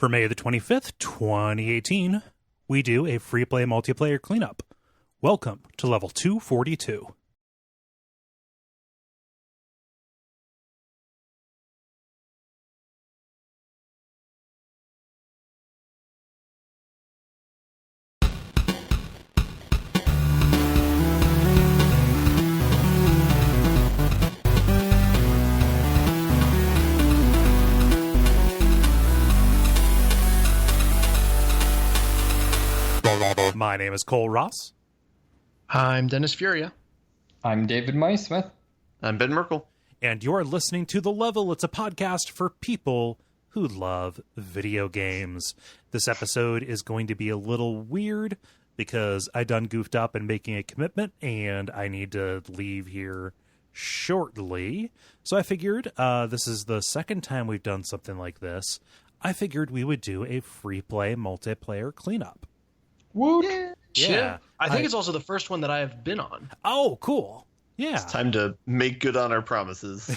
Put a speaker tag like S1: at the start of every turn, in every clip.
S1: For May the 25th, 2018, we do a free play multiplayer cleanup. Welcome to level 242. My name is Cole Ross.
S2: I'm Dennis Furia.
S3: I'm David Maismith.
S4: I'm Ben Merkel.
S1: And you're listening to The Level. It's a podcast for people who love video games. This episode is going to be a little weird because I done goofed up in making a commitment and I need to leave here shortly. So I figured this is the second time we've done something like this. I figured we would do a free play multiplayer cleanup.
S3: Woo!
S2: Yeah. I think it's also the first one that I have been on.
S1: Oh, cool. Yeah.
S4: It's time to make good on our promises.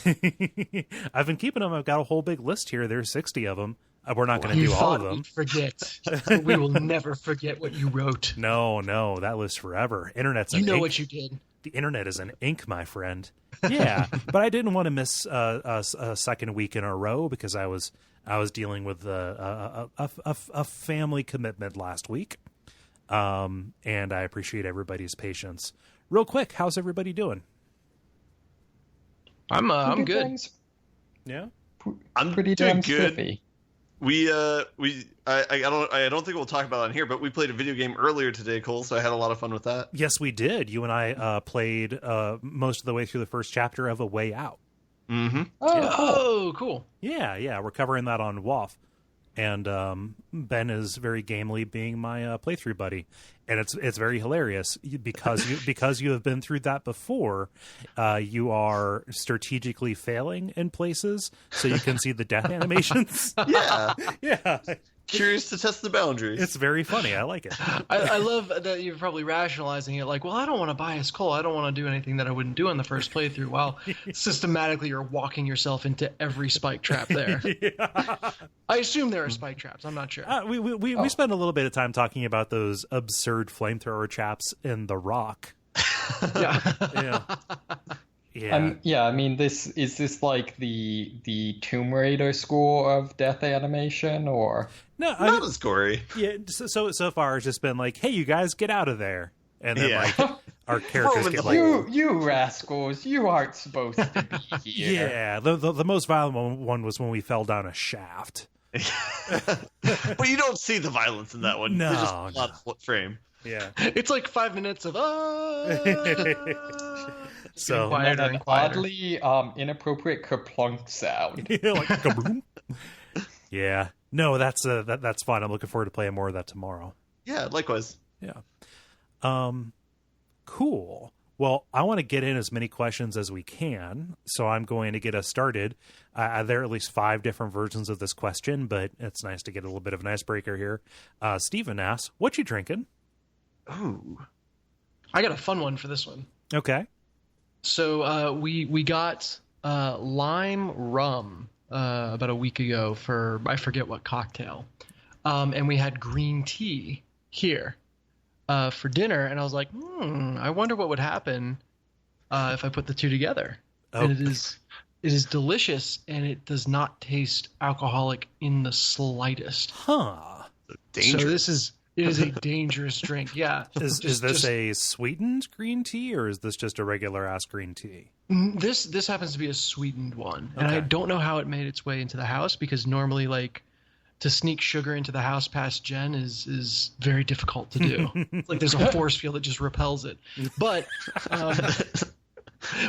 S1: I've been keeping them. I've got a whole big list here. There's 60 of them. We're not going to do all of them.
S2: Forget. We will never forget what you wrote.
S1: No, that lives forever. Internet's an
S2: You know
S1: ink.
S2: what you did.
S1: The internet is an ink, my friend. Yeah, but I didn't want to miss a second week in a row because I was dealing with a family commitment last week. And I appreciate everybody's patience. Real quick, how's everybody doing?
S2: I'm good.
S3: Things.
S1: Yeah,
S4: I'm
S3: pretty
S4: doing
S3: damn
S4: good.
S3: spiffy.
S4: I don't think we'll talk about it on here, but we played a video game earlier today, Cole. So I had a lot of fun with that.
S1: yes, we did. You and I played most of the way through the first chapter of A Way Out.
S4: Mm-hmm.
S2: Oh, cool.
S1: Yeah, we're covering that on WAF. And Ben is very gamely being my playthrough buddy, and it's very hilarious because you have been through that before. You are strategically failing in places so you can see the death animations. Yeah.
S4: Curious to test the boundaries.
S1: It's very funny. I like it.
S2: I love that you're probably rationalizing it like, well, I don't want to bias Cole. I don't want to do anything that I wouldn't do in the first playthrough. While systematically you're walking yourself into every spike trap there.
S1: Yeah.
S2: I assume there are spike traps. I'm not sure.
S1: We spent a little bit of time talking about those absurd flamethrower traps in The Rock.
S2: Yeah.
S1: Yeah.
S3: I mean, is this like the Tomb Raider school of death animation, or
S4: not as gory?
S1: Yeah. So far, it's just been like, hey, you guys, get out of there, and then like our characters get like,
S3: you rascals, you aren't supposed to be here.
S1: Yeah. The most violent one was when we fell down a shaft.
S4: But you don't see the violence in that one.
S1: No,
S4: There's just a lot of split frame.
S1: Yeah.
S2: It's like 5 minutes of
S1: So
S2: quieter
S3: And
S2: and quieter.
S3: oddly inappropriate kerplunk sound.
S1: like kaboom. Yeah. No, that's fun. I'm looking forward to playing more of that tomorrow.
S4: Yeah, likewise.
S1: Yeah. Cool. Well, I want to get in as many questions as we can, so I'm going to get us started. There are at least 5 different versions of this question, but it's nice to get a little bit of an icebreaker here. Steven asks, what you drinking?
S4: Ooh.
S2: I got a fun one for this one.
S1: Okay.
S2: So we got lime rum about a week ago for I forget what cocktail, and we had green tea here for dinner, and I was like, I wonder what would happen if I put the two together.
S1: Oh.
S2: And it is delicious, and it does not taste alcoholic in the slightest.
S1: Huh.
S4: Dangerous.
S2: So it is a dangerous drink. Yeah.
S1: Is this a sweetened green tea, or is this just a regular ass green tea?
S2: This happens to be a sweetened one, and I don't know how it made its way into the house, because normally, like, to sneak sugar into the house past Jen is very difficult to do. Like, there's a force field that just repels it. But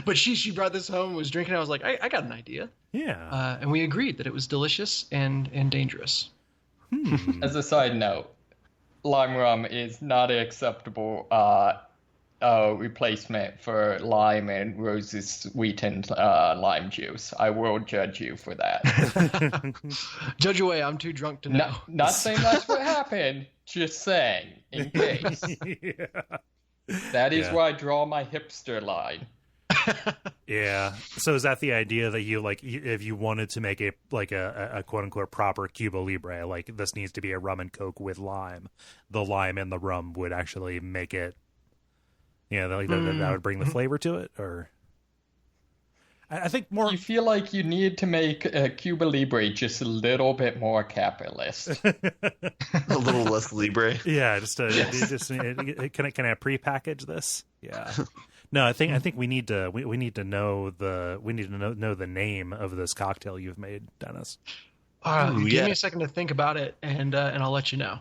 S2: but she brought this home, was drinking it. I was like, I got an idea.
S1: Yeah.
S2: And we agreed that it was delicious and dangerous.
S3: As a side note, lime rum is not an acceptable replacement for lime and roses sweetened lime juice. I will judge you for that.
S2: Judge away. I'm too drunk to know.
S3: Not saying that's what happened. Just saying, in case.
S1: Yeah.
S3: That is where I draw my hipster line.
S1: Yeah. So is that the idea that you like, if you wanted to make a quote unquote proper Cuba Libre, like this needs to be a rum and coke with lime, the lime and the rum would actually make it, that would bring the flavor to it? Or I think more.
S3: You feel like you need to make Cuba Libre just a little bit more capitalist.
S4: A little less Libre.
S1: Yeah, can I prepackage this? Yeah. No, I think we need to know the name of this cocktail you've made, Dennis.
S2: Give me a second to think about it, and I'll let you know.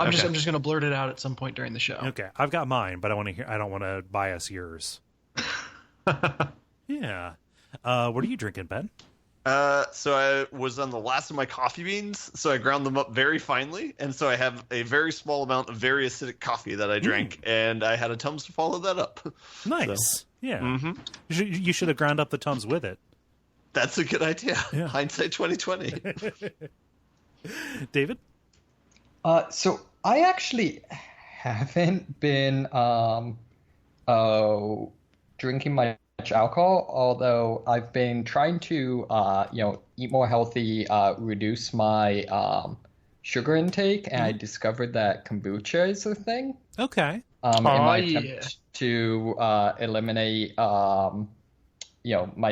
S2: I'm just going to blurt it out at some point during the show.
S1: Okay, I've got mine, but I don't want to bias yours. Yeah. What are you drinking, Ben?
S4: So I was on the last of my coffee beans, so I ground them up very finely, and so I have a very small amount of very acidic coffee that I drank, and I had a Tums to follow that up.
S1: Nice. So, yeah. You should have ground up the Tums with it.
S4: That's a good idea.
S1: Yeah.
S4: Hindsight 2020.
S1: David?
S3: So I actually haven't been drinking much alcohol, although I've been trying to eat more healthy, reduce my sugar intake, and I discovered that kombucha is a thing.
S1: Okay.
S3: In my attempt to eliminate my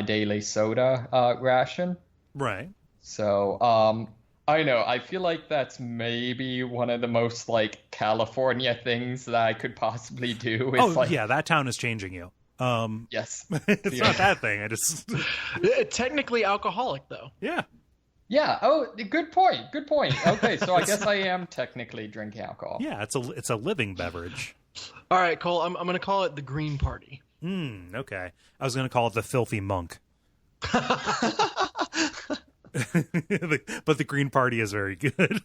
S3: daily soda ration.
S1: Right.
S3: So I know, I feel like that's maybe one of the most like California things that I could possibly do.
S1: Yeah, that town is changing you.
S3: Yes.
S1: It's not that thing. I just
S2: technically alcoholic though.
S1: Yeah.
S3: Yeah. Oh, good point. Good point. Okay, so I guess I am technically drinking alcohol.
S1: Yeah, it's a living beverage.
S2: All right, Cole. I'm going to call it the Green Party.
S1: Okay. I was going to call it the Filthy Monk. But the Green Party is very good.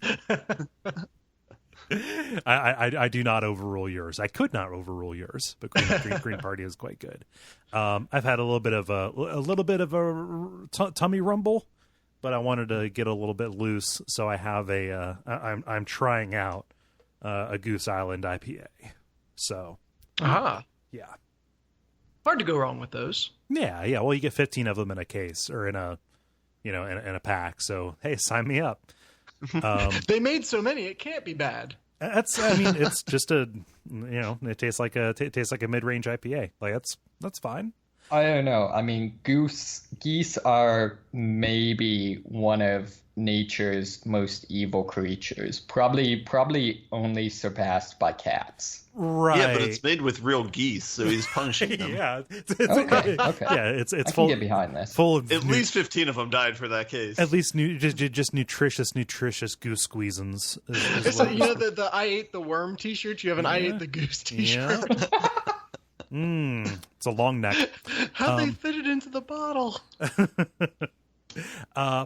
S1: I do not overrule yours. I could not overrule yours, but Green Party is quite good. I've had a little bit of a tummy rumble, but I wanted to get a little bit loose, so I have I'm trying out a Goose Island IPA. So, yeah,
S2: hard to go wrong with those.
S1: Yeah. Well, you get 15 of them in a case or in a in a pack. So hey, sign me up.
S2: They made so many, it can't be bad.
S1: It's just it tastes like a mid-range IPA. Like that's fine.
S3: I don't know. I mean, geese are maybe one of nature's most evil creatures. Probably only surpassed by cats.
S1: Right.
S4: Yeah, but it's made with real geese, so he's punishing them.
S1: Yeah.
S3: Okay.
S1: Yeah, it's
S3: I
S1: full.
S3: can get behind this.
S1: Full of
S4: at least 15 of them died for that case.
S1: At least just nutritious goose squeezins.
S2: It's like, the I ate the worm T-shirt. You have an I ate the goose T-shirt.
S1: Yeah. It's a long neck.
S2: How'd they fit it into the bottle?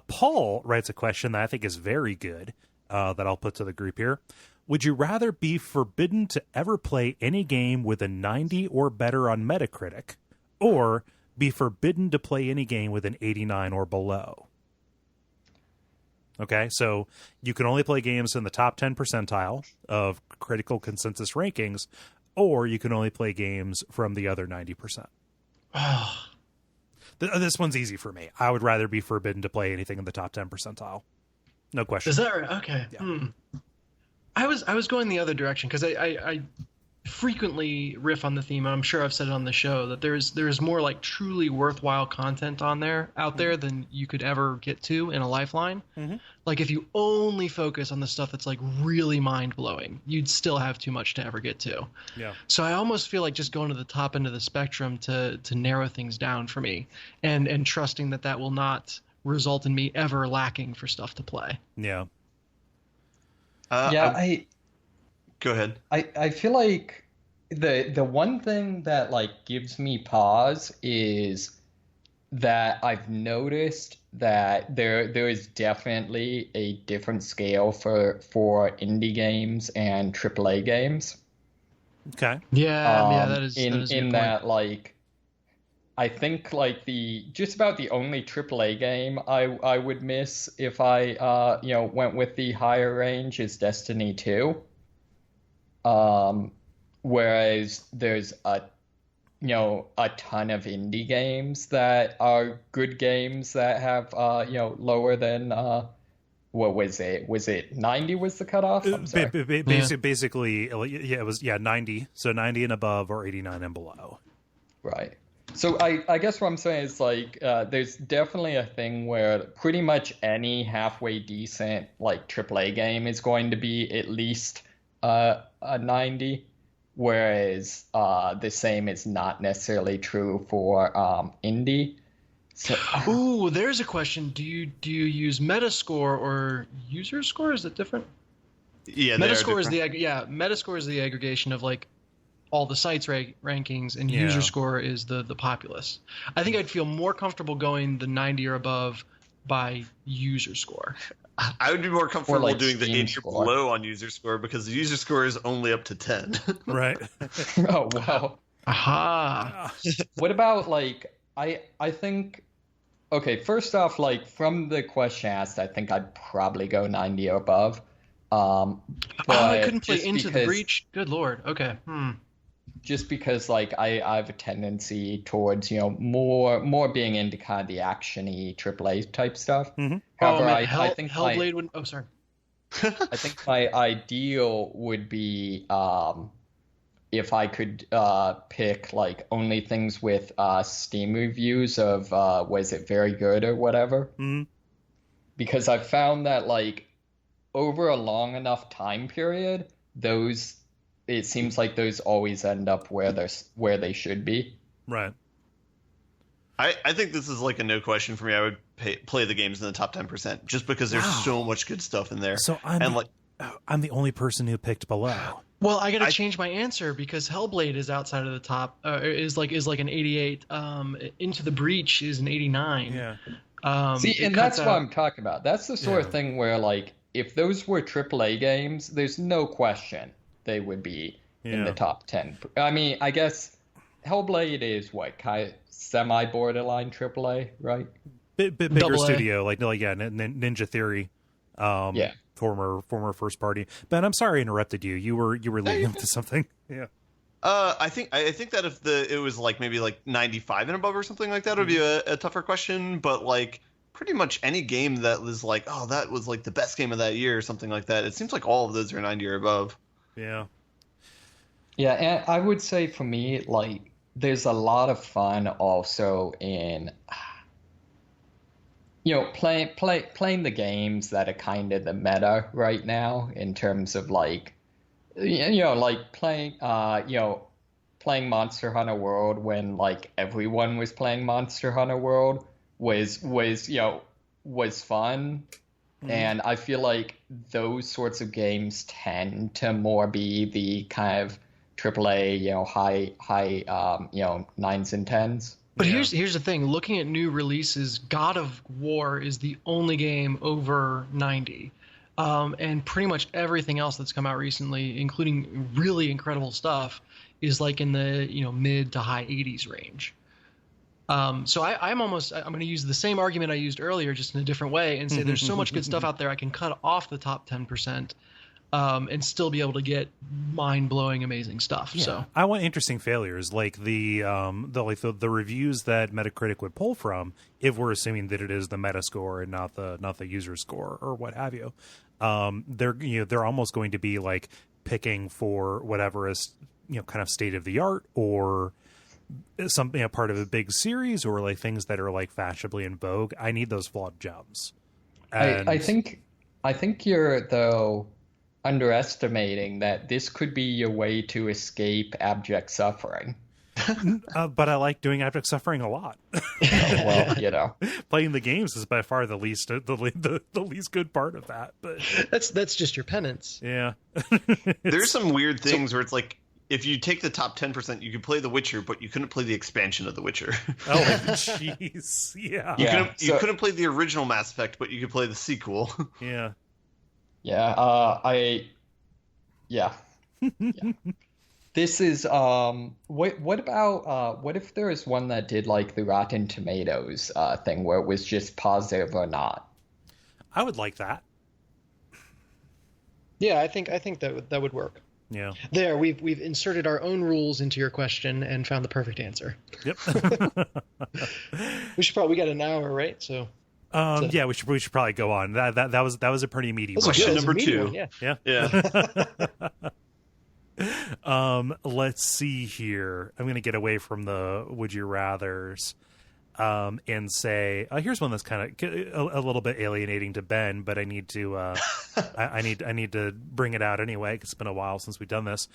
S1: Paul writes a question that I think is very good that I'll put to the group here. Would you rather be forbidden to ever play any game with a 90 or better on Metacritic, or be forbidden to play any game with an 89 or below? Okay, so you can only play games in the top 10 percentile of critical consensus rankings, or you can only play games from the other 90%. This one's easy for me. I would rather be forbidden to play anything in the top 10 percentile. No question.
S2: Is that right? Okay.
S1: Yeah.
S2: I was going the other direction because I frequently riff on the theme, and I'm sure I've said it on the show, that there's more like truly worthwhile content out there than you could ever get to in a Lifeline. Mm-hmm. Like if you only focus on the stuff that's like really mind-blowing, you'd still have too much to ever get to.
S1: Yeah.
S2: So I almost feel like just going to the top end of the spectrum to narrow things down for me, and trusting that will not result in me ever lacking for stuff to play.
S1: Yeah.
S4: Go ahead.
S3: I feel like the one thing that like gives me pause is that I've noticed that there is definitely a different scale for indie games and AAA games.
S1: Okay.
S2: Yeah, that is
S3: in that like I think like just about the only AAA game I would miss if I went with the higher range is Destiny 2. Whereas there's a a ton of indie games that are good games that have lower than what was it? Was it 90 was the cutoff? I'm sorry.
S1: Basically, yeah, it was 90. So 90 and above, or 89 and below.
S3: Right. So I guess what I'm saying is like there's definitely a thing where pretty much any halfway decent like AAA game is going to be at least a 90, whereas the same is not necessarily true for indie. So,
S2: ooh, there's a question. Do you use Metascore or user score? Is it different?
S4: Yeah,
S2: Metascore is Metascore is the aggregation of like all the sites rankings, and user score is the populace. I think I'd feel more comfortable going the 90 or above by user score.
S4: I would be more comfortable
S3: like
S4: doing the 80 or
S3: score.
S4: below on user score, because the user score is only up to 10.
S1: Right.
S3: Oh wow.
S2: Aha.
S3: What about like I think okay, first off, like from the question asked, I think I'd probably go 90 or above. But
S2: I couldn't play
S3: just
S2: Into the
S3: because-
S2: Breach. Good lord. Okay.
S3: Just because like I have a tendency towards more being into kind of the actiony AAA type stuff.
S1: Mhm.
S3: However,
S2: man,
S3: I think
S2: Hellblade would. Oh, sorry.
S3: I think my ideal would be if I could pick like only things with Steam reviews of was it very good or whatever.
S1: Mm-hmm.
S3: Because I've found that like over a long enough time period, it seems like those always end up where they should be.
S1: Right.
S4: I think this is like a no question for me. I would play the games in the top 10%, just because there's so much good stuff in there.
S1: So I'm the only person who picked below.
S2: Well, I got to change my answer because Hellblade is outside of the top. Is like an 88. Into the Breach is an 89.
S1: Yeah.
S3: See, and that's what I'm talking about. That's the sort of thing where like if those were AAA games, there's no question they would be in the top 10. I mean, I guess Hellblade is what kind of semi-borderline AAA, right?
S1: Bigger
S2: Double A.
S1: studio, like Ninja Theory, former first party. Ben, I'm sorry I interrupted you. You were leading up to something. Yeah.
S4: I think that if it was like maybe like 95 and above or something like that, it would be a tougher question. But like pretty much any game that was like, oh, that was like the best game of that year or something like that, it seems like all of those are 90 or above.
S1: Yeah.
S3: Yeah, and I would say for me, like, there's a lot of fun also in, playing the games that are kind of the meta right now in terms of like, like playing Monster Hunter World when like everyone was playing Monster Hunter World was fun. And I feel like those sorts of games tend to more be the kind of AAA, high, 9s and 10s.
S2: But here's the thing. Looking at new releases, God of War is the only game over 90. And pretty much everything else that's come out recently, including really incredible stuff, is like in the mid to high 80s range. So I'm going to use the same argument I used earlier, just in a different way, and say there's so much good stuff out there I can cut off the top 10%, and still be able to get mind-blowing, amazing stuff.
S1: Yeah.
S2: So
S1: I want interesting failures, like the reviews that Metacritic would pull from, if we're assuming that it is the Metascore and not the user score or what have you. They're almost going to be like picking for whatever is kind of state of the art or something part of a big series, or like things that are like fashionably in vogue. I need those flawed gems. And
S3: I think you're though underestimating that this could be your way to escape abject suffering.
S1: but I like doing abject suffering a lot.
S3: Well,
S1: playing the games is by far the least good part of that. But
S2: that's just your penance.
S1: Yeah.
S4: There's some weird things where it's like, if you take the top 10%, you could play The Witcher, but you couldn't play the expansion of The Witcher.
S1: Oh, jeez. Yeah.
S4: You couldn't play the original Mass Effect, but you could play the sequel.
S1: Yeah.
S3: Yeah. Yeah. This is what about what if there is one that did like the Rotten Tomatoes thing where it was just positive or not?
S1: I would like that.
S2: Yeah, I think that would work.
S1: Yeah.
S2: There, we've inserted our own rules into your question and found the perfect answer.
S1: Yep.
S2: We got an hour, right? So
S1: yeah, we should probably go on. That was a pretty meaty one.
S4: Question number 2.
S2: One, yeah.
S1: Yeah. Let's see here. I'm going to get away from the would you rathers and say here's one that's kind of a little bit alienating to Ben, but I need to I need to bring it out anyway 'cause it's been a while since we've done this.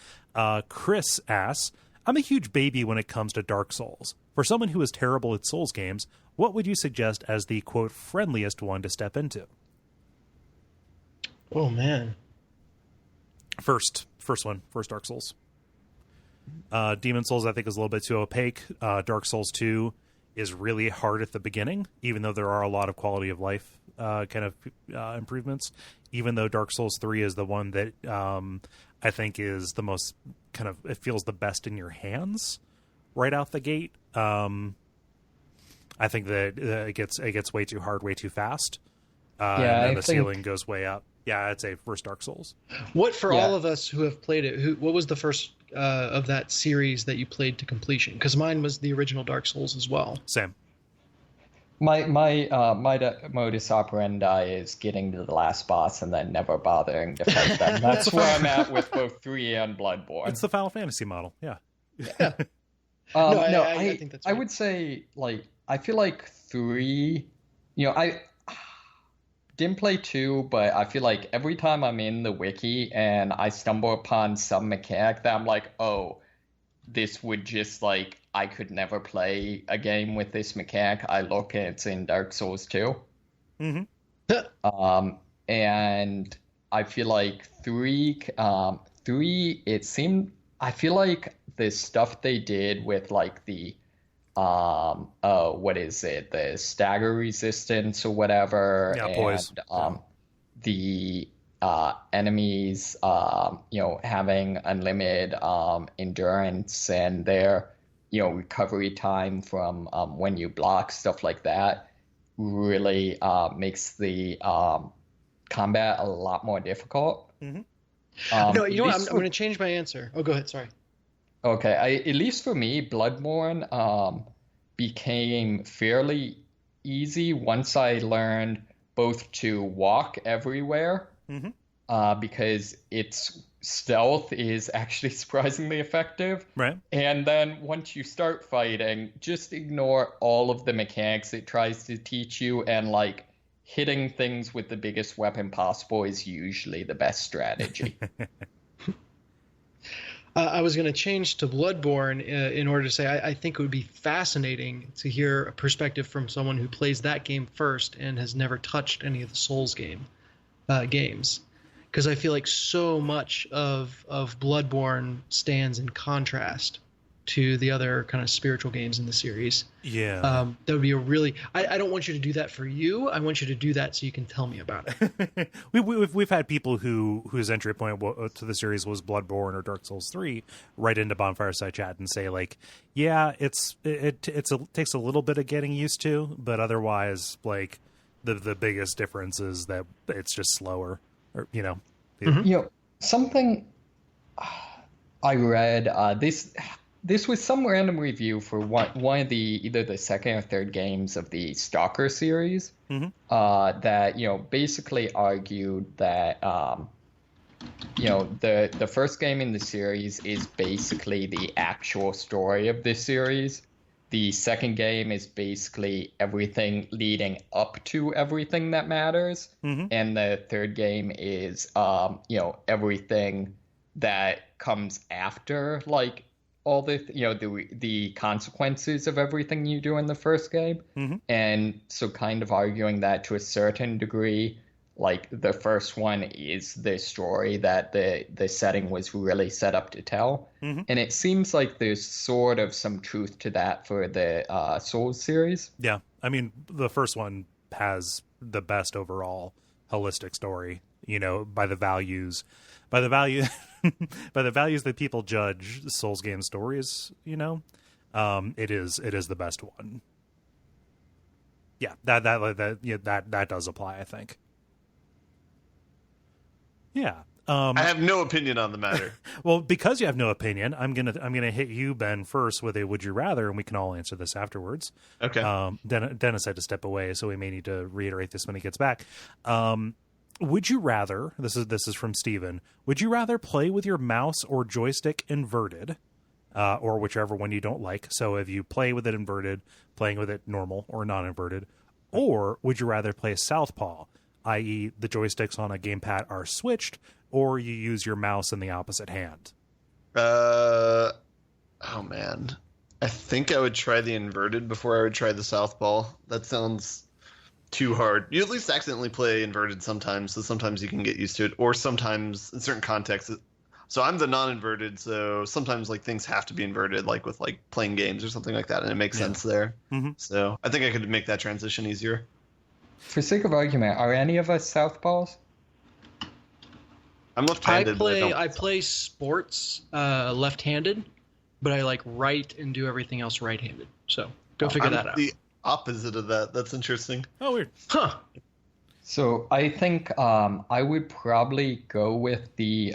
S1: Chris asks, I'm a huge baby when it comes to Dark Souls. For someone who is terrible at Souls games, what would you suggest as the quote friendliest one to step into?
S2: Oh man.
S1: First Dark Souls. Demon Souls, I think, is a little bit too opaque. Dark Souls 2 is really hard at the beginning, even though there are a lot of quality of life kind of improvements. Even though Dark Souls 3 is the one that I think is the most kind of, it feels the best in your hands right out the gate. I think that it gets way too hard, way too fast. And then the ceiling goes way up. Yeah, I'd say first Dark Souls.
S2: What for all of us who have played it? What was the first of that series that you played to completion? Because mine was the original Dark Souls as well.
S1: Same.
S3: My modus operandi is getting to the last boss and then never bothering to fight them. That's where I'm at with both 3 and Bloodborne.
S1: It's the Final Fantasy model. Yeah.
S2: Yeah. I think that's right.
S3: I would say, like, I feel like 3, I didn't play 2, but I feel like every time I'm in the wiki and I stumble upon some mechanic that I'm like, oh, this would just, like, I could never play a game with this mechanic, I look and it's in Dark Souls 2.
S1: Mm-hmm.
S3: And I feel like 3, it seemed, I feel like the stuff they did with, like, the what is it, the stagger resistance or whatever, and the enemies having unlimited endurance and their recovery time from when you block, stuff like that, really makes the combat a lot more difficult.
S2: Mm-hmm. No, you know what, I'm going to change my answer. Oh, go ahead, sorry.
S3: Okay, at least for me, Bloodborne became fairly easy once I learned both to walk everywhere, because its stealth is actually surprisingly effective.
S1: Right.
S3: And then once you start fighting, just ignore all of the mechanics it tries to teach you, and like hitting things with the biggest weapon possible is usually the best strategy.
S2: I was going to change to Bloodborne in order to say I think it would be fascinating to hear a perspective from someone who plays that game first and has never touched any of the Souls games. Because I feel like so much of Bloodborne stands in contrast to the other kind of spiritual games in the series.
S1: Yeah.
S2: That would be a really... I don't want you to do that for you. I want you to do that so you can tell me about it.
S1: We've had people whose entry point to the series was Bloodborne or Dark Souls 3 right into Bonfireside Chat and say, like, yeah, it takes a little bit of getting used to, but otherwise, like, the biggest difference is that it's just slower. Or,
S3: something I read, this was some random review for one of the either the second or third games of the Stalker series, that basically argued that the first game in the series is basically the actual story of this series. The second game is basically everything leading up to everything that matters, and the third game is everything that comes after, like, all the consequences of everything you do in the first game. And so kind of arguing that to a certain degree, like, the first one is the story that the setting was really set up to tell. And it seems like there's sort of some truth to that for the Souls series.
S1: Yeah, I mean, the first one has the best overall holistic story, by the values that people judge Souls game stories, it is the best one. Yeah, that does apply, I think. Yeah.
S4: I have no opinion on the matter.
S1: Well, because you have no opinion, I'm gonna hit you, Ben, first with a would you rather, and we can all answer this afterwards.
S4: Okay.
S1: Dennis had to step away, so we may need to reiterate this when he gets back. Would you rather? This is from Steven. Would you rather play with your mouse or joystick inverted, or whichever one you don't like? So if you play with it inverted, playing with it normal or non-inverted, or would you rather play southpaw, i.e., the joysticks on a gamepad are switched, or you use your mouse in the opposite hand?
S4: Oh man, I think I would try the inverted before I would try the southpaw. That sounds too hard. You at least accidentally play inverted sometimes, so sometimes you can get used to it, or sometimes in certain contexts. So I'm the non-inverted, so sometimes like things have to be inverted, like with like playing games or something like that, and it makes sense there.
S1: Mm-hmm.
S4: So I think I could make that transition easier.
S3: For sake of argument, are any of us southpaws?
S4: I'm left-handed.
S2: I play sports left-handed, but I like write and do everything else right-handed. So go figure that out.
S4: The opposite of that. That's interesting.
S1: Oh, weird.
S2: Huh.
S3: So I think I would probably go with the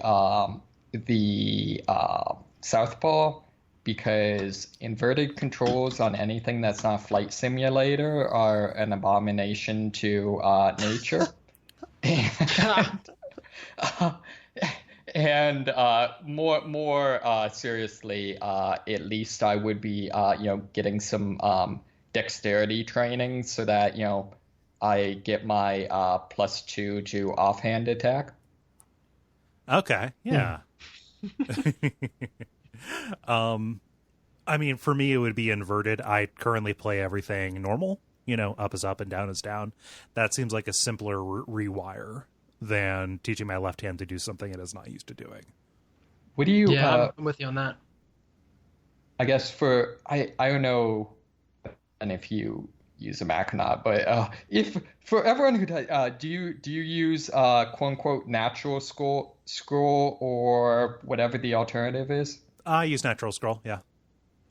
S3: southpaw, because inverted controls on anything that's not Flight Simulator are an abomination to nature. And more seriously, at least I would be getting some dexterity training so that I get my +2 to offhand attack.
S1: Okay, yeah. I mean, for me, it would be inverted. I currently play everything normal, up is up and down is down. That seems like a simpler rewire than teaching my left hand to do something it is not used to doing.
S3: What do you...
S2: Yeah, I'm with you on that.
S3: I guess I don't know, and if you use a Mac or not, but if for everyone who does, do you use quote unquote natural scroll or whatever the alternative is?
S1: I use natural scroll, yeah.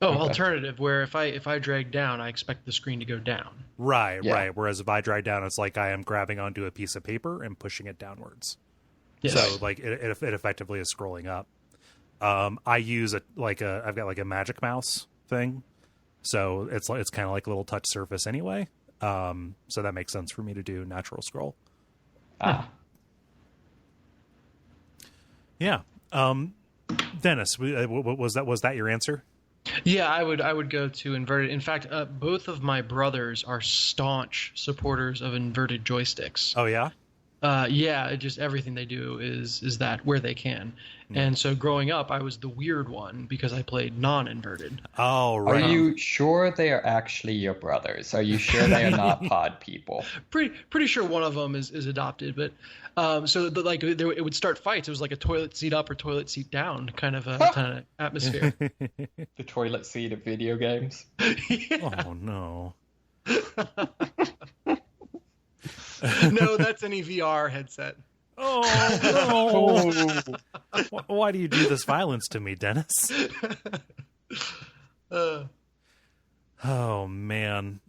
S2: Oh, okay. Alternative, where if I drag down, I expect the screen to go down.
S1: Right. Whereas if I drag down, it's like I am grabbing onto a piece of paper and pushing it downwards. Yes. So like it effectively is scrolling up. I use I've got like a magic mouse thing, so it's kind of like a little touch surface anyway. So that makes sense for me to do natural scroll. Yeah. Dennis, was that your answer?
S2: Yeah, I would go to inverted. In fact, both of my brothers are staunch supporters of inverted joysticks.
S1: Oh yeah?
S2: Yeah, just everything they do is that where they can. And so growing up, I was the weird one because I played non-inverted.
S1: Oh, right.
S3: Are you sure they are actually your brothers? Are you sure they are not pod people?
S2: Pretty sure one of them is adopted, but it would start fights. It was like a toilet seat up or toilet seat down kind of atmosphere.
S3: The toilet seat of video games.
S2: Yeah.
S1: Oh no.
S2: No, that's an VR headset.
S1: Oh no! Why do you do this violence to me, Dennis? Oh man.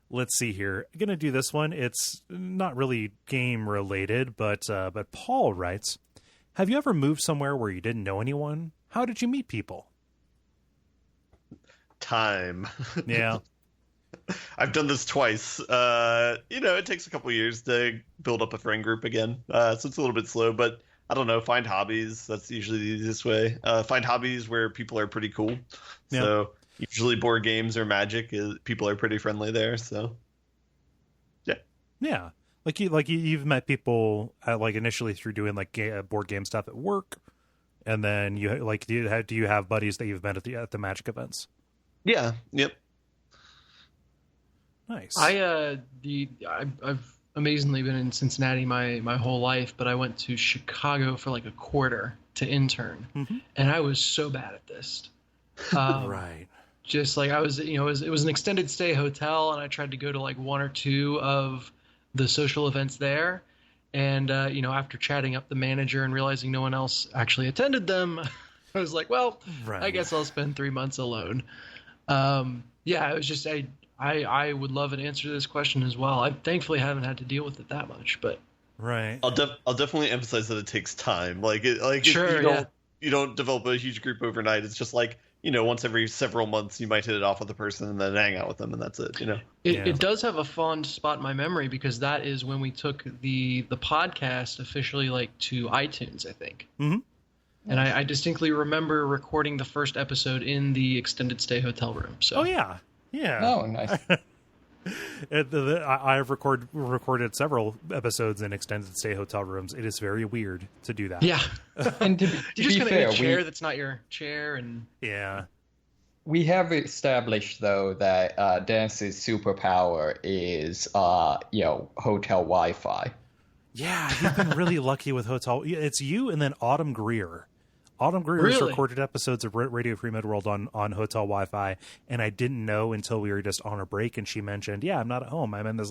S1: Let's see here. I'm gonna do this one. It's not really game related, but Paul writes, "Have you ever moved somewhere where you didn't know anyone? How did you meet people?"
S4: Time.
S1: Yeah.
S4: I've done this twice. It takes a couple years to build up a friend group again. So it's a little bit slow, but I don't know. Find hobbies. That's usually the easiest way. Find hobbies where people are pretty cool. Yeah. So usually board games or Magic, people are pretty friendly there. So yeah.
S1: Yeah. You've met people initially through doing board game stuff at work, and then do you have buddies that you've met at the Magic events?
S4: Yeah. Yep.
S1: Nice.
S2: I've amazingly been in Cincinnati my whole life, but I went to Chicago for like a quarter to intern, and I was so bad at this.
S1: Right.
S2: Just like I was, it was an extended stay hotel, and I tried to go to like one or two of the social events there, and after chatting up the manager and realizing no one else actually attended them, I was like, well, right. I guess I'll spend 3 months alone. It was just I would love an answer to this question as well. I thankfully haven't had to deal with it that much, but
S1: Right.
S4: I'll definitely emphasize that it takes time.
S2: Sure,
S4: you don't develop a huge group overnight. It's just like, once every several months you might hit it off with a person and then hang out with them, and that's it.
S2: It does have a fond spot in my memory because that is when we took the podcast officially to iTunes, I think.
S1: Mm-hmm.
S2: And I distinctly remember recording the first episode in the extended stay hotel room. So.
S1: Oh yeah.
S3: Oh, nice.
S1: I've recorded several episodes in extended stay hotel rooms. It is very weird to do that.
S2: Yeah.
S3: And
S2: You're just going to
S3: fair,
S2: in a chair that's not your chair. And
S1: Yeah.
S3: we have established, though, that Dennis's superpower is, hotel Wi-Fi.
S1: Yeah, you've been really lucky with hotel. It's you and then Autumn Greer. Autumn Greer has
S2: Really?
S1: recorded episodes of Radio Free Midworld on hotel Wi-Fi, and I didn't know until we were just on a break, and she mentioned, "Yeah, I'm not at home. I'm in this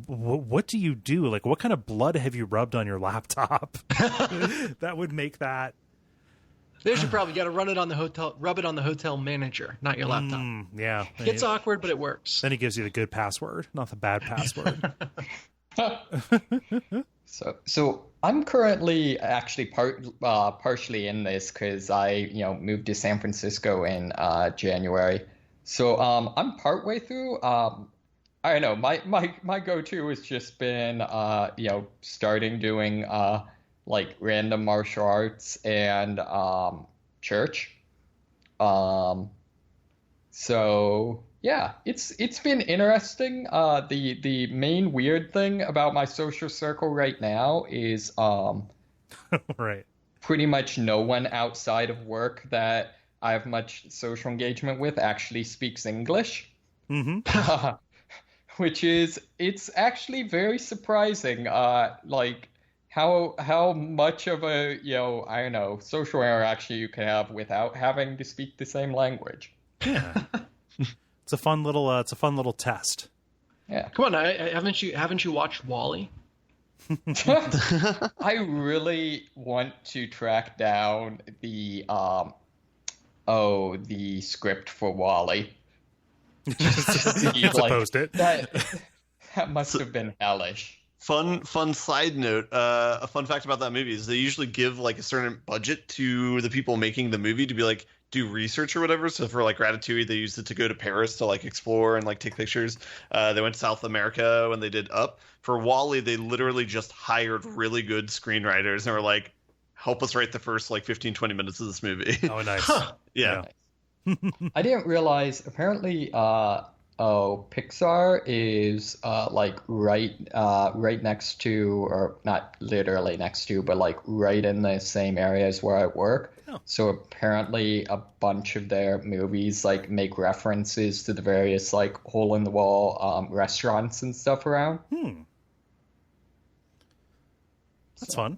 S1: what do you do? Like, what kind of blood have you rubbed on your laptop that would make that?"
S2: there's your problem. You got to rub it on the hotel manager, not your laptop.
S1: Yeah,
S2: It's awkward, but it works.
S1: Then he gives you the good password, not the bad password.
S3: So I'm currently actually partially in this because I moved to San Francisco in January. So I'm partway through. I don't know. My go-to has just been starting doing random martial arts and church. So yeah, it's been interesting. The main weird thing about my social circle right now is
S1: Right.
S3: pretty much no one outside of work that I have much social engagement with actually speaks English.
S1: Mm-hmm.
S3: It's actually very surprising, how much of a, I don't know, social interaction you can have without having to speak the same language.
S1: Yeah. It's a fun little test.
S3: Yeah.
S2: Come on, haven't you watched Wall-E?
S3: I really want to track down the script for Wall-E.
S1: It's a post-it.
S3: That must have been hellish.
S4: Fun side note, a fun fact about that movie is they usually give a certain budget to the people making the movie to be do research or whatever. So for Ratatouille, they used it to go to Paris to explore and take pictures. They went to South America when they did Up. For Wall-E, they literally just hired really good screenwriters and were help us write the first 15, 20 minutes of this movie.
S1: Oh, nice.
S4: Yeah.
S3: I didn't realize apparently Pixar is right next to, or not literally next to, but right in the same areas where I work.
S1: Oh.
S3: So apparently a bunch of their movies make references to the various hole in the wall restaurants and stuff around.
S1: That's fun.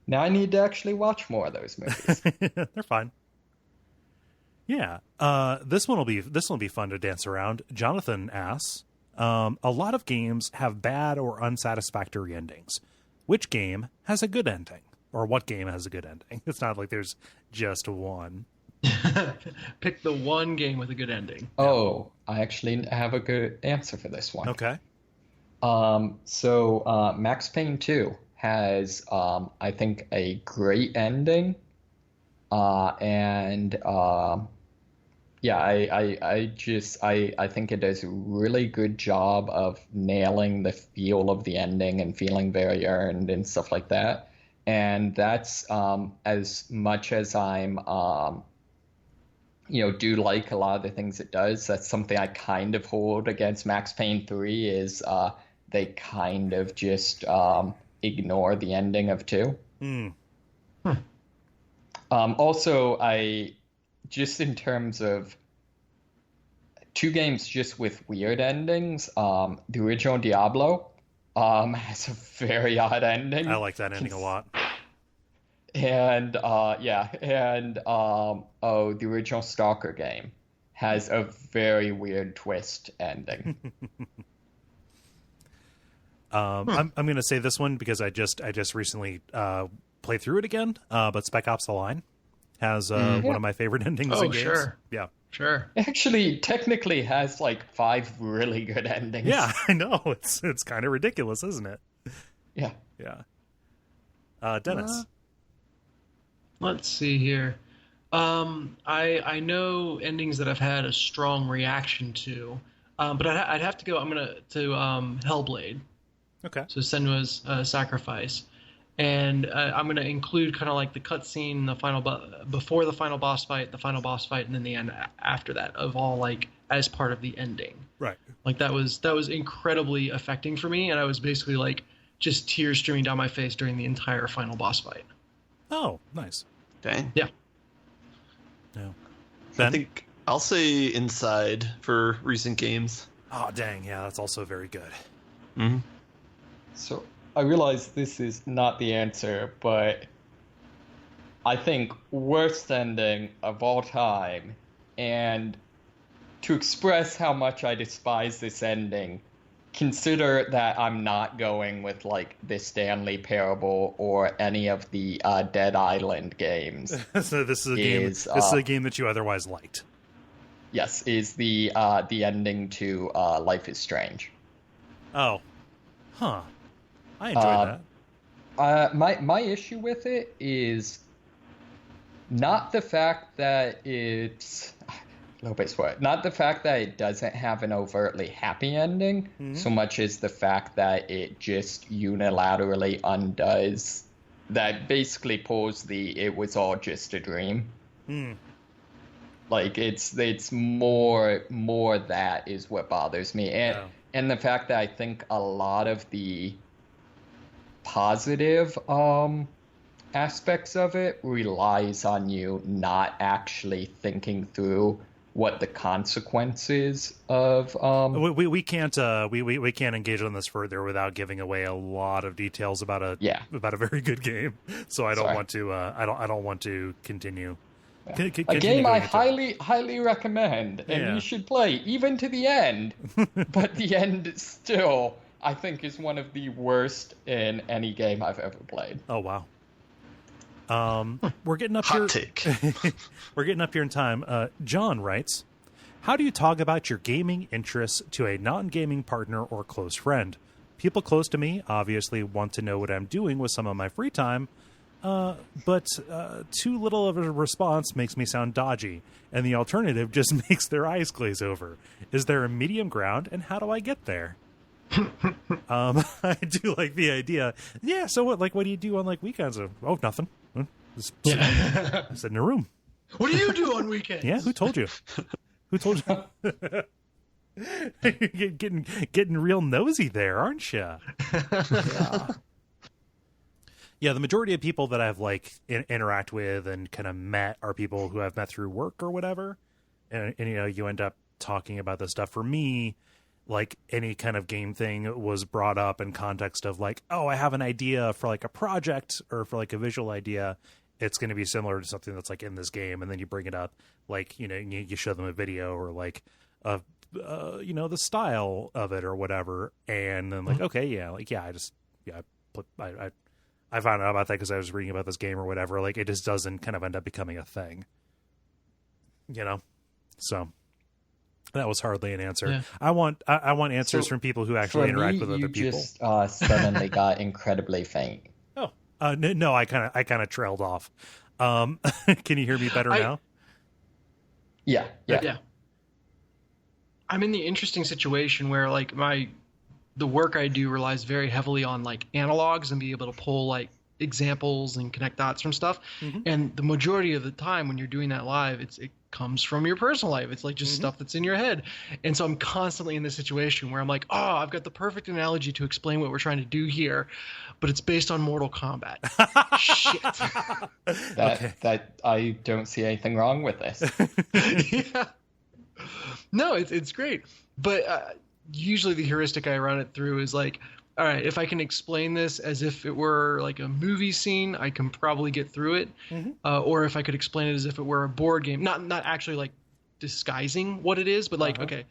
S3: Now I need to actually watch more of those movies.
S1: They're fine. Yeah. This one will be fun to dance around. Jonathan asks, a lot of games have bad or unsatisfactory endings. Which game has a good ending? Or what game has a good ending? It's not like there's just one.
S2: Pick the one game with a good ending.
S3: Oh, I actually have a good answer for this one.
S1: Okay.
S3: So Max Payne 2 has, I think, a great ending. I think it does a really good job of nailing the feel of the ending and feeling very earned and stuff like that. And that's as much as I'm, do like a lot of the things it does. That's something I kind of hold against Max Payne 3 is they kind of just ignore the ending of 2. Also, just in terms of 2 games just with weird endings, the original Diablo has a very odd ending.
S1: I like that ending a lot.
S3: And the original Stalker game has a very weird twist ending.
S1: I'm going to say this one because I just recently played through it again. But Spec Ops: The Line has one of my favorite endings in games.
S2: Sure.
S1: Yeah.
S2: Sure.
S3: Actually, technically has 5 really good endings.
S1: Yeah, I know. It's kind of ridiculous, isn't it?
S3: Yeah.
S1: Dennis.
S2: Let's see here. I know endings that I've had a strong reaction to, but I'd have to go. I'm gonna to Hellblade.
S1: Okay.
S2: So Senua's Sacrifice, and I'm gonna include kind of like the cutscene, the final before the final boss fight, and then the end after that of all like as part of the ending.
S1: Right.
S2: Like that was incredibly affecting for me, and I was basically like just tears streaming down my face during the entire final boss fight.
S1: Oh, nice.
S4: Dang.
S2: Yeah.
S1: Ben?
S4: I think I'll say Inside for recent games.
S1: Oh, dang. Yeah, that's also very good.
S4: Mm-hmm.
S3: So I realize this is not the answer, but I think worst ending of all time, and to express how much I despise this ending, consider that I'm not going with like the Stanley Parable or any of the Dead Island games.
S1: So this is a game. This is a game that you otherwise liked.
S3: Yes, is the ending to Life is Strange.
S1: Oh, huh. I enjoyed that.
S3: My issue with it is not the fact that it's a little bit spoiled. Not the fact that it doesn't have an overtly happy ending, so much as the fact that it just unilaterally undoes. That basically pulls the "it was all just a dream." Like it's more that is what bothers me, and the fact that I think a lot of the positive aspects of it relies on you not actually thinking through what the consequences of
S1: we can't we can't engage on this further without giving away a lot of details about a very good game. So I don't want to I don't want to continue.
S3: A game I highly recommend, and you should play even to the end. But the end still, I think, is one of the worst in any game I've ever played.
S1: Oh wow. We're getting up
S4: Hot
S1: here.
S4: take.
S1: We're getting up here in time. John writes, "How do you talk about your gaming interests to a non-gaming partner or close friend? People close to me obviously want to know what I'm doing with some of my free time, but too little of a response makes me sound dodgy, and the alternative just makes their eyes glaze over. Is there a medium ground, and how do I get there?" I do like the idea. Yeah, so what? Like, what do you do on like weekends? Oh, nothing. Just sit in a room.
S2: What do you do on weekends?
S1: Yeah, who told you? Who told you? You're getting real nosy there, aren't you? Yeah, the majority of people that I've like interact with and kind of met are people who I've met through work or whatever, and you know, you end up talking about this stuff. For me, like any kind of game thing was brought up in context of like, oh, I have an idea for like a project or for like a visual idea. It's going to be similar to something that's like in this game. And then you bring it up, like, you know, you show them a video or like, you know, the style of it or whatever. And then like, okay, yeah, like, yeah, I found out about that because I was reading about this game or whatever. Like, it just doesn't kind of end up becoming a thing, you know? So that was hardly an answer. Yeah. I want answers from people who actually interact with other people.
S3: You just suddenly got incredibly faint.
S1: Oh, no, I kind of trailed off. Can you hear me better now?
S3: Yeah.
S2: I'm in the interesting situation where like the work I do relies very heavily on like analogs and be able to pull like examples and connect dots from stuff. And the majority of the time when you're doing that live, it comes from your personal life. It's like just stuff that's in your head. And so I'm constantly in this situation where I'm like, oh, I've got the perfect analogy to explain what we're trying to do here, but it's based on Mortal Kombat. Shit.
S3: That I don't see anything wrong with this.
S2: Yeah. No, it's great. But usually the heuristic I run it through is like, all right, if I can explain this as if it were like a movie scene, I can probably get through it. Or if I could explain it as if it were a board game, not actually like disguising what it is, but like, okay,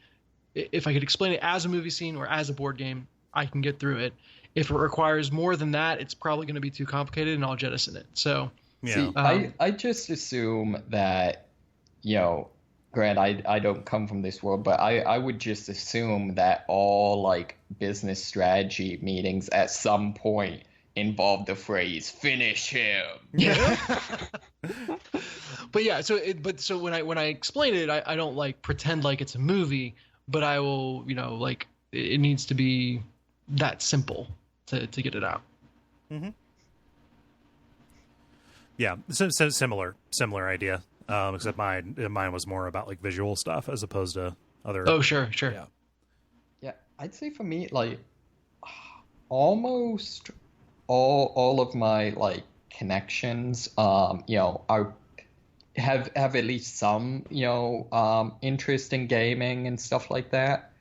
S2: if I could explain it as a movie scene or as a board game, I can get through it. If it requires more than that, it's probably going to be too complicated and I'll jettison it. So,
S3: yeah. See, I just assume that, you know, I don't come from this world, but I would just assume that all like business strategy meetings at some point involve the phrase "finish him."
S2: Yeah. But yeah, so when I explain it, I don't like pretend like it's a movie, but I will, like it needs to be that simple to get it out.
S1: Mm-hmm. Yeah, so similar idea. Except mine was more about like visual stuff as opposed to other.
S2: Oh, sure.
S1: Yeah.
S3: Yeah, I'd say for me, like almost all of my like connections, are have at least some, interest in gaming and stuff like that.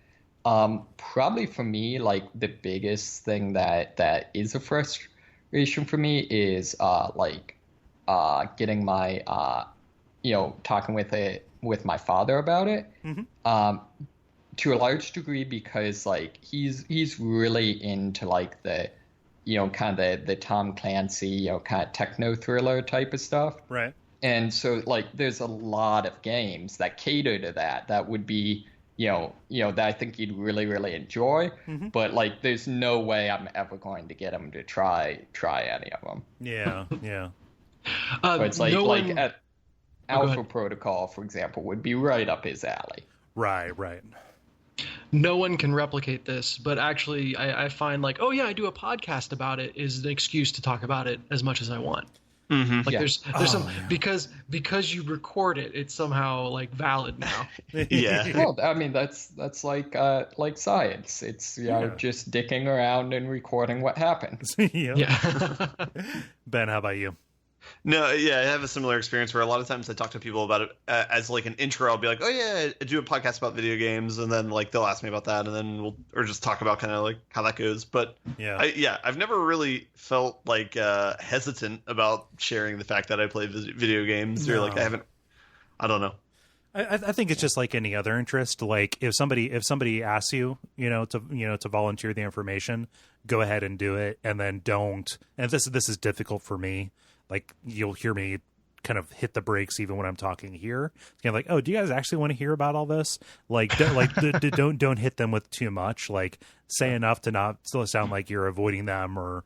S3: Probably for me, like the biggest thing that is a frustration for me is getting my talking with my father about it.
S1: Mm-hmm.
S3: To a large degree because like he's really into like the kind of the Tom Clancy kind of techno thriller type of stuff.
S1: Right.
S3: And so like there's a lot of games that cater to that would be that I think you'd really really enjoy.
S1: Mm-hmm.
S3: But like there's no way I'm ever going to get him to try any of them.
S1: Yeah. Yeah.
S3: So it's like
S2: one...
S3: at Alpha Protocol, for example, would be right up his alley.
S1: Right.
S2: No one can replicate this, but actually I find like, oh yeah, I do a podcast about it is an excuse to talk about it as much as I want.
S4: Mm-hmm.
S2: Like there's some because you record it, it's somehow like valid now.
S4: Yeah.
S3: Well, I mean that's like science. It's just dicking around and recording what happens.
S2: Yeah.
S1: Ben, how about you?
S4: No, yeah, I have a similar experience where a lot of times I talk to people about it as like an intro. I'll be like, "Oh yeah, I do a podcast about video games," and then like they'll ask me about that, and then or just talk about kind of like how that goes. But I've never really felt like hesitant about sharing the fact that I play video games, or like I don't know.
S1: I think it's just like any other interest. Like if somebody asks you, to volunteer the information, go ahead and do it, and then don't. And this is difficult for me. Like you'll hear me kind of hit the brakes even when I'm talking here. It's kind of like, oh, do you guys actually want to hear about all this? Like, don't hit them with too much. Like, say enough to not still sound like you're avoiding them or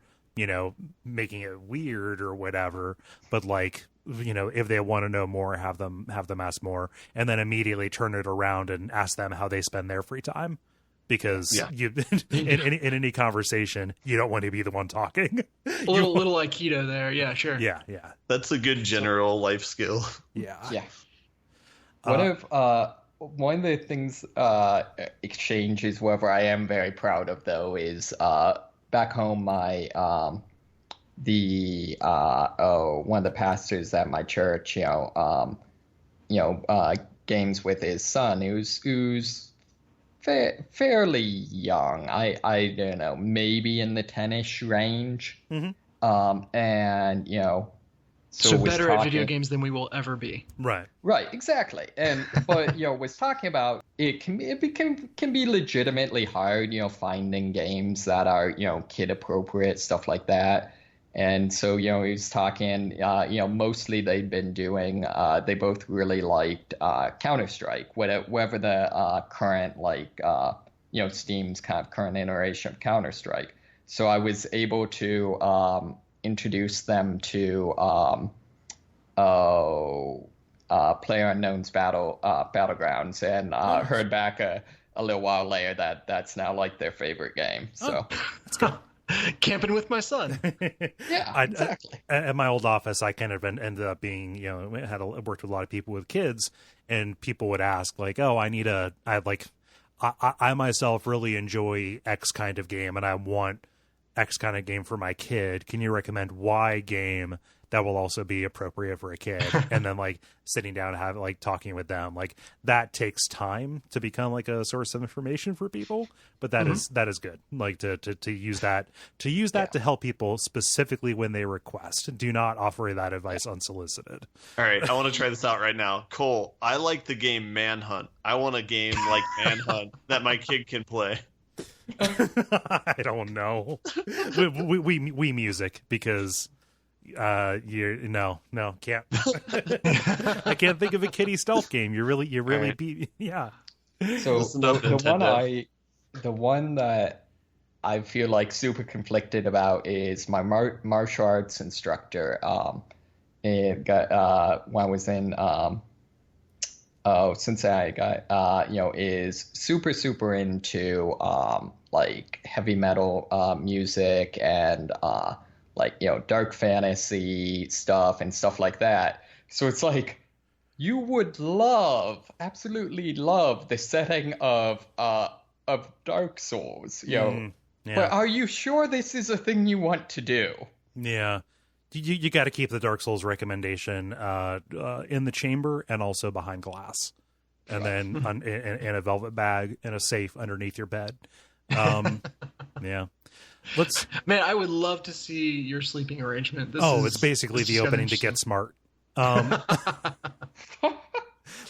S1: making it weird or whatever. But like, if they want to know more, have them ask more, and then immediately turn it around and ask them how they spend their free time. Because you in any conversation, you don't want to be the one talking.
S2: A little Aikido there, yeah, sure.
S1: Yeah.
S4: That's a good general life skill.
S1: Yeah.
S3: One of the things exchanges whether I am very proud of though is back home my one of the pastors at my church games with his son who's fairly young. I don't know, maybe in the 10-ish range.
S1: Mm-hmm.
S3: And
S2: so better at video games than we will ever be.
S1: Right,
S3: exactly. And but was talking about it can be legitimately hard, finding games that are kid appropriate, stuff like that. And so, he was talking, mostly they've been doing, they both really liked Counter-Strike, whatever the current, Steam's kind of current iteration of Counter-Strike. So I was able to introduce them to PlayerUnknown's Battlegrounds, and heard back a little while later that that's now like their favorite game. So
S1: that's good.
S2: Camping with my son.
S3: Yeah, exactly.
S1: At my old office, I kind of ended up being, worked with a lot of people with kids, and people would ask like, "Oh, I myself really enjoy X kind of game, and I want X kind of game for my kid. Can you recommend Y game that will also be appropriate for a kid?" And then like sitting down and having like talking with them, like that takes time to become like a source of information for people, but that is good. Like to use that to help people specifically when they request. Do not offer that advice unsolicited.
S4: All right, I want to try this out right now. Kole, I like the game Manhunt. I want a game like Manhunt that my kid can play.
S1: I don't know. We music because No, can't. I can't think of a kitty stealth game. You really
S4: right.
S1: yeah.
S3: So
S4: Listen up,
S3: the one that I feel like super conflicted about is my martial arts instructor. It got when I was in Cincinnati, got is super into like heavy metal music and like dark fantasy stuff and stuff like that. So it's like you would absolutely love the setting of Dark Souls,
S1: Yeah.
S3: But are you sure this is a thing you want to do?
S1: Yeah. You got to keep the Dark Souls recommendation in the chamber and also behind glass, and then in a velvet bag in a safe underneath your bed. Yeah.
S2: Man, I would love to see your sleeping arrangement.
S1: It's basically the opening to Get Smart.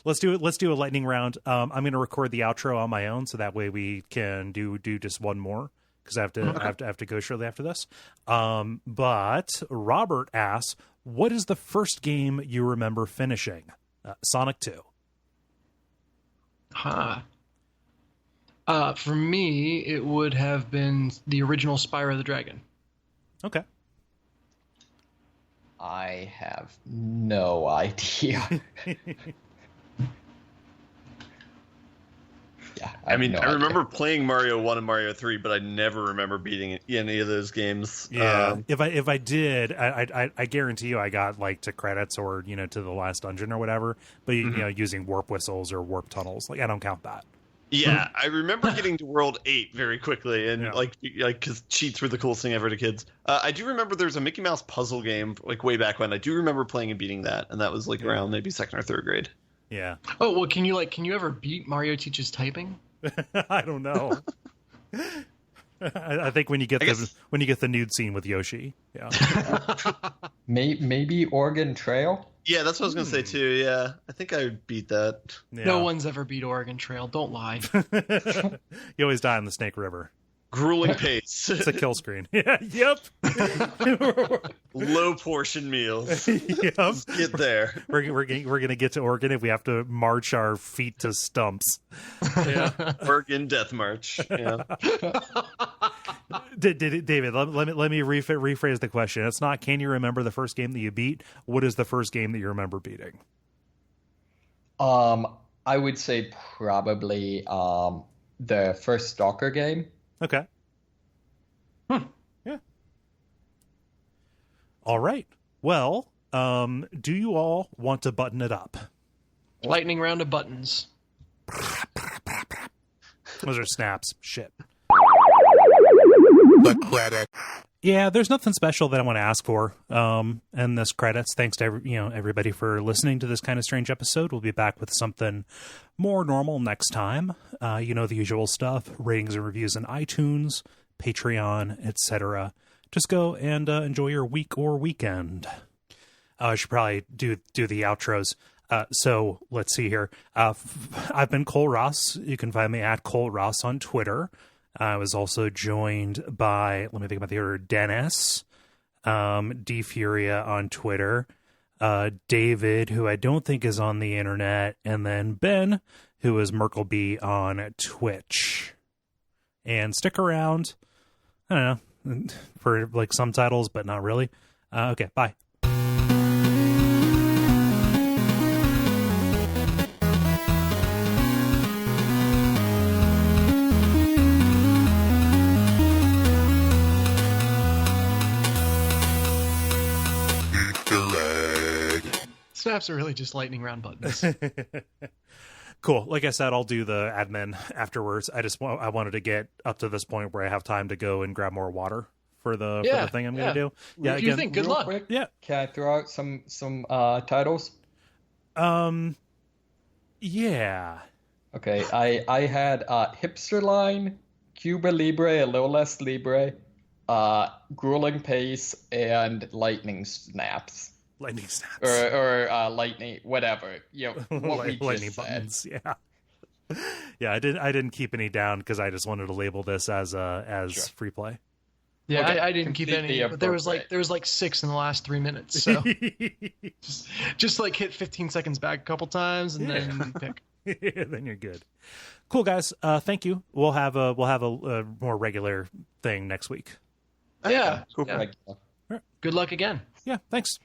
S1: Let's do it. Let's do a lightning round. I'm going to record the outro on my own, so that way we can do just one more, because I have to go shortly after this. But Robert asks, "What is the first game you remember finishing?" Sonic 2.
S2: For me, it would have been the original Spyro the Dragon.
S1: Okay.
S3: I have no idea. Yeah, I
S4: remember playing Mario 1 and Mario 3, but I never remember beating any of those games.
S1: Yeah, if I did, I guarantee you I got like to credits or to the last dungeon or whatever. But using warp whistles or warp tunnels, like I don't count that.
S4: Yeah, I remember getting to World 8 very quickly, and like because cheats were the coolest thing ever to kids. I do remember there's a Mickey Mouse puzzle game like way back when. I do remember playing and beating that, and that was like around maybe 2nd or 3rd grade.
S1: Yeah.
S2: Oh well, can you ever beat Mario Teaches Typing?
S1: I don't know. I think when you get the nude scene with Yoshi, yeah.
S3: Maybe Oregon Trail.
S4: Yeah, that's what I was gonna say too. Yeah, I think I beat that.
S1: Yeah.
S2: No one's ever beat Oregon Trail. Don't lie.
S1: You always die in the Snake River.
S4: Grueling pace.
S1: It's a kill screen. Yeah. Yep.
S4: Low portion meals.
S1: Yep.
S4: Let's get there.
S1: We're gonna get to Oregon if we have to march our feet to stumps.
S4: Yeah. Oregon Death March. Yeah.
S1: David, let me rephrase the question. It's not can you remember the first game that you beat? What is the first game that you remember beating?
S3: I would say probably the first Stalker game.
S1: Okay. Yeah. All right. Well, do you all want to button it up?
S2: Lightning round of buttons.
S1: Those are snaps. Shit.
S5: The credit.
S1: Yeah, there's nothing special that I want to ask for in this credits. Thanks to everybody for listening to this kind of strange episode. We'll be back with something more normal next time. The usual stuff: ratings and reviews on iTunes, Patreon, etc. Just go and enjoy your week or weekend. I should probably do the outros. So let's see here. I've been Cole Ross. You can find me at Cole Ross on Twitter. I was also joined by, let me think about the order, Dennis, D Furia on Twitter, David, who I don't think is on the internet, and then Ben, who is Merkleby on Twitch. And stick around, I don't know, for like some titles, but not really. Okay, bye.
S2: Snaps are really just lightning round buttons.
S1: Cool. Like I said, I'll do the admin afterwards. I wanted to get up to this point where I have time to go and grab more water for the thing I'm going to do.
S2: Yeah, if you think, good luck.
S3: Quick,
S1: yeah.
S3: Can I throw out some titles?
S1: Yeah.
S3: Okay. I had Hipster Line, Cuba Libre, a little less Libre, Grueling Pace, and Lightning Snaps.
S1: Lightning snaps.
S3: Or lightning, whatever. What we
S1: lightning
S3: just
S1: buttons.
S3: said.
S1: Yeah. I didn't keep any down because I just wanted to label this as
S3: Sure.
S1: free play.
S2: Yeah,
S3: Okay,
S2: I didn't keep
S3: completely
S2: any, but there was
S3: appropriate.
S2: like 6 in the last 3 minutes. So just like hit 15 seconds back a couple times and then pick.
S1: Then you're good. Cool, guys. Thank you. We'll have a more regular thing next week.
S2: Yeah.
S4: Cool.
S2: Yeah. Good luck again.
S1: Yeah, thanks.